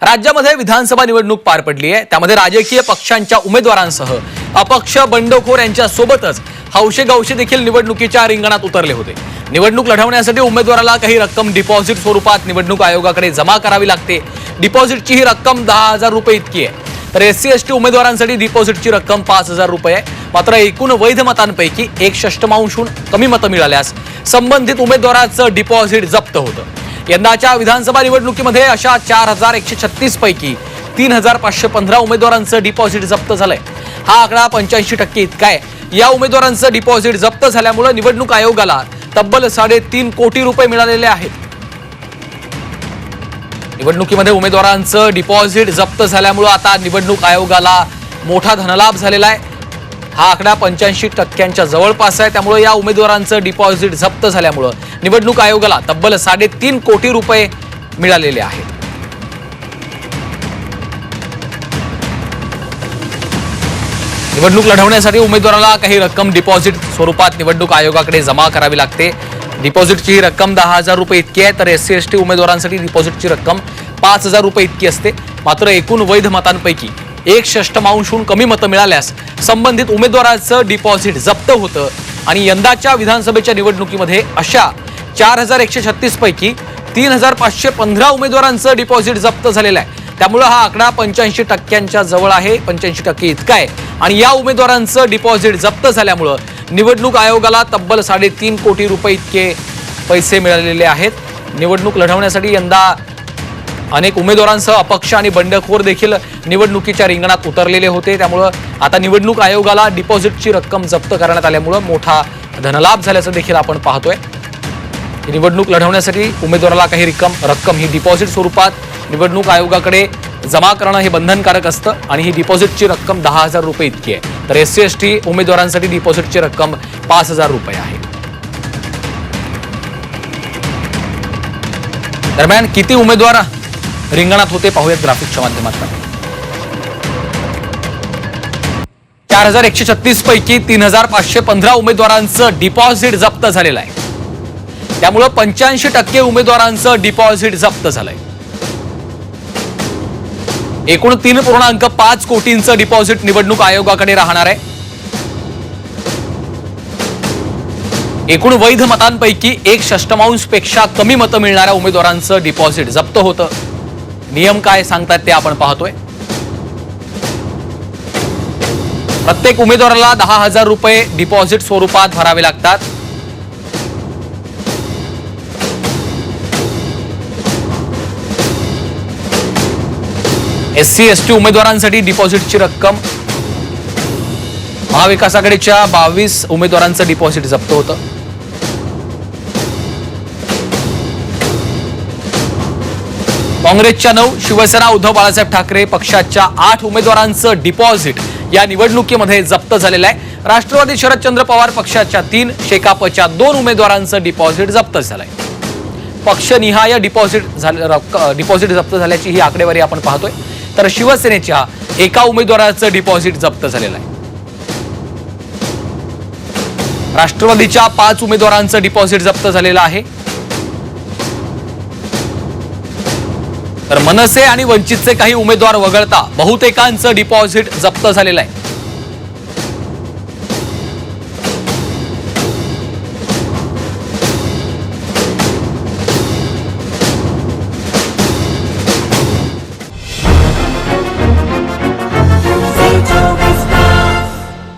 राज्यामध्ये विधानसभा निवडणूक पार पडली आहे। त्यामध्ये राजकीय पक्षांच्या उमेदवारांसह अपक्ष बंडखोर यांच्या सोबतच हौशेगौशे देखील निवडणुकीच्या रिंगणात उतरले होते। निवडणूक लढवण्यासाठी उमेदवाराला काही रक्कम डिपॉझिट स्वरूपात निवडणूक आयोगाकडे जमा करावी लागते। डिपॉझिटची ही रक्कम 10,000 रुपये इतकी आहे। तर SC/ST उमेदवारांसाठी डिपॉझिटची रक्कम 5,000 रुपये आहे। मात्र एकूण वैध मतांपैकी 1/6 कमी मतं मिळाल्यास संबंधित उमेदवाराचं डिपॉझिट जप्त होतं। यंदाच्या विधानसभा निवडणुकीमध्ये अशा 4,136 पैकी 3,515 उमेदवारांचं डिपॉझिट जप्त झालंय। हा आकडा 85% इतका आहे। या उमेदवारांचं डिपॉझिट जप्त झाल्यामुळे निवडणूक आयोगाला तब्बल 3.5 कोटी रुपये मिळालेले आहेत। निवडणुकीमध्ये उमेदवारांचं डिपॉझिट जप्त झाल्यामुळे आता निवडणूक आयोगाला मोठा धनलाभ झालेला आहे। हा आकडा 85% जवळपास आहे। त्यामुळे या उमेदवारांचं डिपॉझिट जप्त झाल्यामुळे निवडणूक आयोगाला तब्बल 3.5 कोटी रुपये मिळालेले आहेत। निवडणूक लढवण्यासाठी उमेदवाराला काही रक्कम डिपॉझिट स्वरूपात निवडणूक आयोगाकडे जमा करावी लागते। डिपॉझिटची ही रक्कम 10,000 रुपये इतकी आहे। तर SC/ST उमेदवारांसाठी डिपॉझिटची रक्कम 5,000 रुपये इतकी असते। मात्र एकूण वैध मतांपैकी 1/6 कमी मतं मिळाल्यास संबंधित उमेदवाराचं डिपॉझिट जप्त होतं आणि यंदाच्या विधानसभेच्या निवडणुकीमध्ये अशा 4,136 पैकी 3,515 उमेदवारांचं डिपॉझिट जप्त झालेलं आहे। त्यामुळे हा आकडा 85% जवळ आहे, 85% इतका आहे। आणि या उमेदवारांचं डिपॉझिट जप्त झाल्यामुळे निवडणूक आयोगाला तब्बल 3.5 कोटी रुपये इतके पैसे मिळालेले आहेत। निवडणूक लढवण्यासाठी यंदा अनेक उमेदवारांसह अपक्ष आणि बंडखोर देखील निवडणुकीच्या रिंगणात उतरलेले होते। त्यामुळे आता निवडणूक आयोगाला डिपॉझिटची रक्कम जप्त करण्यात आल्यामुळे मोठा धनलाभ झाल्याचं देखील आपण पाहतोय। निवडणूक लढवण्यासाठी उमेदवाराला काही रक्कम ही डिपॉझिट स्वरूपात निवडणूक आयोगाकडे जमा करणं हे बंधनकारक असतं आणि ही डिपॉझिटची रक्कम 10,000 रुपये इतकी आहे। तर SC/ST उमेदवारांसाठी डिपॉझिटची रक्कम 5,000 रुपये आहे। दरम्यान किती उमेदवार रिंगणात होते पाहूयात ग्राफिकच्या माध्यमातून। 4,136 पैकी 3,515 उमेदवारांचं डिपॉझिट जप्त झालेलं आहे। त्यामुळे 85% उमेदवारांचं डिपॉझिट जप्त झालंय। एकूण 3.5 कोटींचं डिपॉझिट निवडणूक आयोगाकडे राहणार आहे। एकूण वैध मतांपैकी 1/6 पेक्षा कमी मतं मिळणाऱ्या उमेदवारांचं डिपॉझिट जप्त होतं। नियम काय सांगतात ते आपण पाहतोय। प्रत्येक उमेदवाराला 10,000 रुपये डिपॉझिट स्वरूपात भरावे लागतात। SC/ST उमेदवारांसाठी डिपॉझिटची रक्कम महाविकास आघाडीच्या 22 उमेदवारांचं डिपॉझिट जप्त होतं। काँग्रेसच्या 9, शिवसेना उद्धव बाळासाहेब ठाकरे पक्षाच्या 8 उमेदवारांचं डिपॉझिट या निवडणुकीमध्ये जप्त झालेलं आहे। राष्ट्रवादी शरदचंद्र पवार पक्षाच्या 3, शेकापच्या 2 उमेदवारांचं डिपॉझिट जप्त झालंय। पक्षनिहाय डिपॉझिट जप्त झाल्याची ही आकडेवारी आपण पाहतोय। तर शिवसेनेच्या 1 उमेदवाराचं डिपॉझिट जप्त झालेलं आहे। राष्ट्रवादीच्या 5 उमेदवारांचं डिपॉझिट जप्त झालेलं आहे। तर मनसे आणि वंचितचे काही उमेदवार वगळता बहुतेकांचं डिपॉझिट जप्त झालेलं आहे।